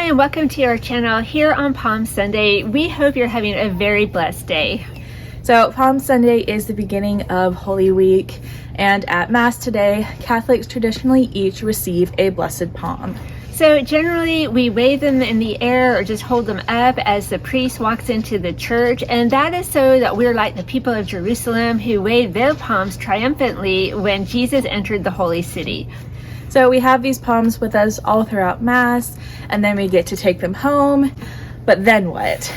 Hi, and welcome to our channel here on Palm Sunday. We hope you're having a very blessed day. So Palm Sunday is the beginning of Holy Week, and at Mass today, Catholics traditionally each receive a blessed palm. So generally we wave them in the air or just hold them up as the priest walks into the church, and that is so that we're like the people of Jerusalem who waved their palms triumphantly when Jesus entered the holy city. So we have these palms with us all throughout Mass, and then we get to take them home. But then what?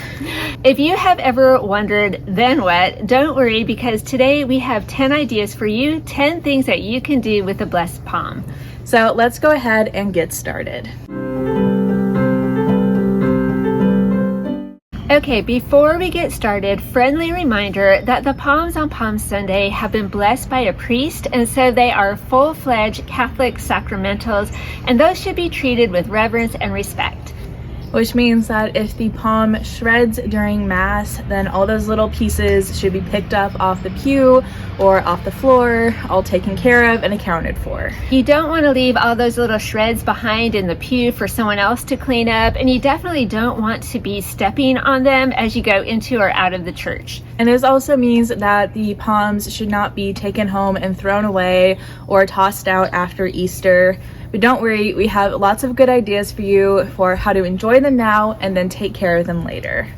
If you have ever wondered, then what? Don't worry, because today we have 10 ideas for you, 10 things that you can do with a blessed palm. So let's go ahead and get started. Okay, before we get started, friendly reminder that the palms on Palm Sunday have been blessed by a priest, and so they are full-fledged Catholic sacramentals, and those should be treated with reverence and respect. Which means that if the palm shreds during Mass, then all those little pieces should be picked up off the pew or off the floor, all taken care of and accounted for. You don't want to leave all those little shreds behind in the pew for someone else to clean up, and you definitely don't want to be stepping on them as you go into or out of the church. And this also means that the palms should not be taken home and thrown away or tossed out after Easter. But don't worry, we have lots of good ideas for you for how to enjoy them now and then take care of them later.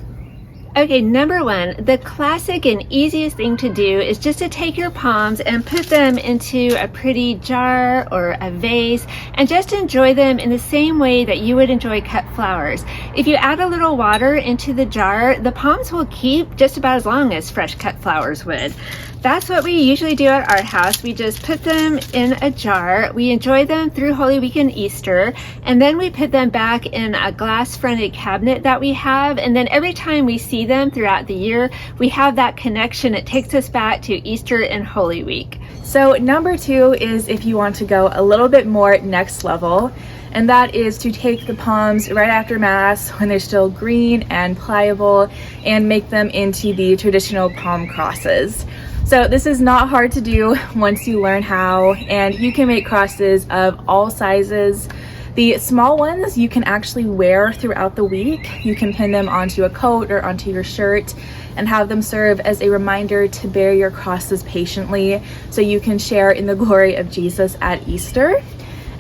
Okay, number one, the classic and easiest thing to do is just to take your palms and put them into a pretty jar or a vase and just enjoy them in the same way that you would enjoy cut flowers. If you add a little water into the jar, the palms will keep just about as long as fresh cut flowers would. That's what we usually do at our house. We just put them in a jar. We enjoy them through Holy Week and Easter, and then we put them back in a glass-fronted cabinet that we have, and then every time we see them throughout the year, we have that connection. It takes us back to Easter and Holy Week. So number two is if you want to go a little bit more next level, and that is to take the palms right after Mass when they're still green and pliable and make them into the traditional palm crosses. So this is not hard to do once you learn how, and you can make crosses of all sizes. The small ones you can actually wear throughout the week. You can pin them onto a coat or onto your shirt and have them serve as a reminder to bear your crosses patiently so you can share in the glory of Jesus at Easter.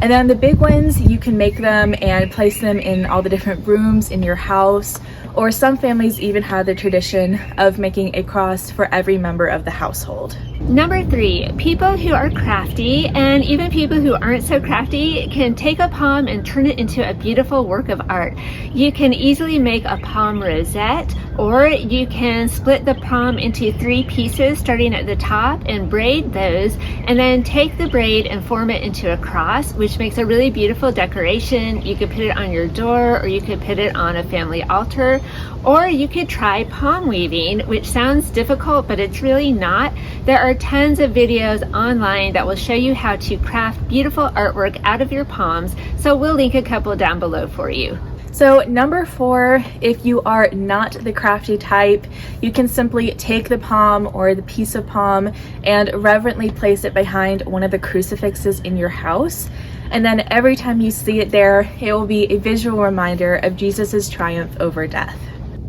And then the big ones, you can make them and place them in all the different rooms in your house, or some families even have the tradition of making a cross for every member of the household. Number three, people who are crafty and even people who aren't so crafty can take a palm and turn it into a beautiful work of art. You can easily make a palm rosette, or you can split the palm into 3 pieces starting at the top and braid those, and then take the braid and form it into a cross, which makes a really beautiful decoration. You could put it on your door, or you could put it on a family altar, or you could try palm weaving, which sounds difficult, but it's really not. There are tons of videos online that will show you how to craft beautiful artwork out of your palms, so we'll link a couple down below for you. So number 4, if you are not the crafty type, you can simply take the palm or the piece of palm and reverently place it behind one of the crucifixes in your house. And then every time you see it there, it will be a visual reminder of Jesus's triumph over death.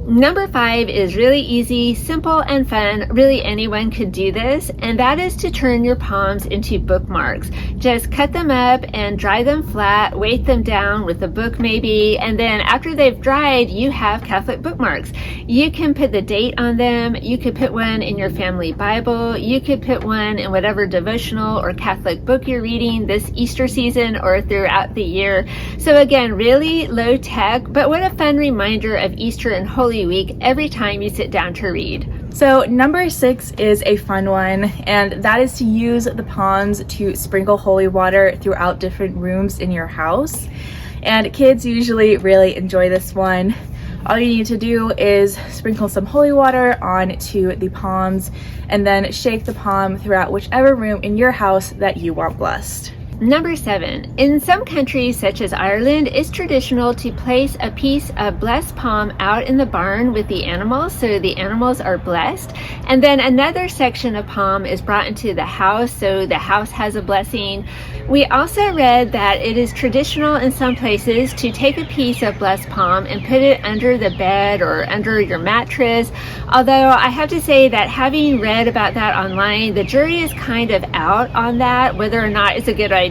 Number 5 is really easy, simple, and fun. Really anyone could do this, and that is to turn your palms into bookmarks. Just cut them up and dry them flat, weight them down with a book maybe, and then after they've dried, you have Catholic bookmarks. You can put the date on them, you could put one in your family Bible, you could put one in whatever devotional or Catholic book you're reading this Easter season or throughout the year. So again, really low tech, but what a fun reminder of Easter and Holy Week every time you sit down to read. So number 6 is a fun one, and that is to use the palms to sprinkle holy water throughout different rooms in your house. And kids usually really enjoy this one. All you need to do is sprinkle some holy water onto the palms and then shake the palm throughout whichever room in your house that you want blessed. Number 7, in some countries such as Ireland, it's traditional to place a piece of blessed palm out in the barn with the animals so the animals are blessed. And then another section of palm is brought into the house so the house has a blessing. We also read that it is traditional in some places to take a piece of blessed palm and put it under the bed or under your mattress. Although I have to say that having read about that online, the jury is kind of out on that, whether or not it's a good idea.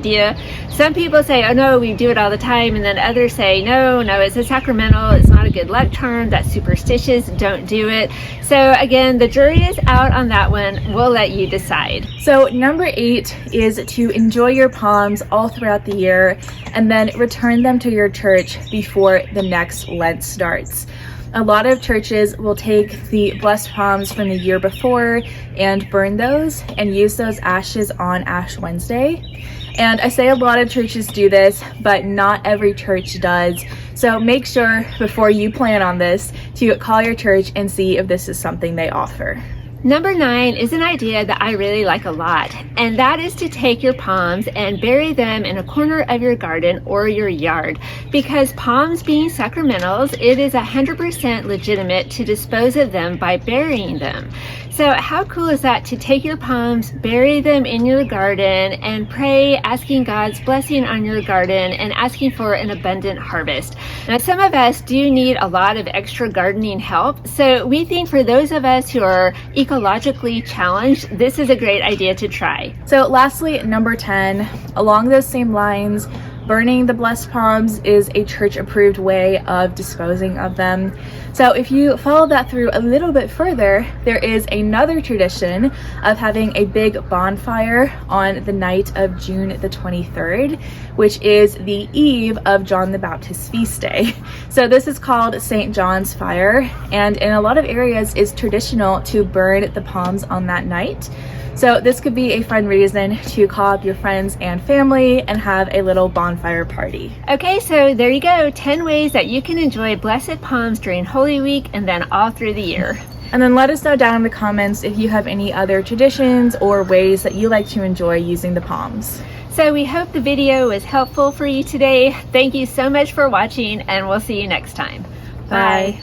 Some people say, oh no, we do it all the time, and then others say, no, it's a sacramental, it's not a good luck charm, that's superstitious, don't do it. So again, the jury is out on that one. We'll let you decide. So number 8 is to enjoy your palms all throughout the year and then return them to your church before the next Lent starts. A lot of churches will take the blessed palms from the year before and burn those and use those ashes on Ash Wednesday. And I say a lot of churches do this, but not every church does. So make sure before you plan on this to call your church and see if this is something they offer. Number 9 is an idea that I really like a lot, and that is to take your palms and bury them in a corner of your garden or your yard. Because palms being sacramentals, it is 100% legitimate to dispose of them by burying them. So how cool is that to take your palms, bury them in your garden, and pray, asking God's blessing on your garden and asking for an abundant harvest. Now, some of us do need a lot of extra gardening help, so we think for those of us who are ecologically challenged, this is a great idea to try. So lastly, number 10, along those same lines, burning the blessed palms is a church-approved way of disposing of them. So if you follow that through a little bit further, there is another tradition of having a big bonfire on the night of June the 23rd, which is the eve of John the Baptist's feast day. So this is called St. John's Fire, and in a lot of areas it's traditional to burn the palms on that night. So this could be a fun reason to call up your friends and family and have a little bonfire party. Okay, so there you go, 10 ways that you can enjoy blessed palms during Holy Week and then all through the year. And then let us know down in the comments if you have any other traditions or ways that you like to enjoy using the palms. So we hope the video was helpful for you today. Thank you so much for watching, and we'll see you next time. Bye.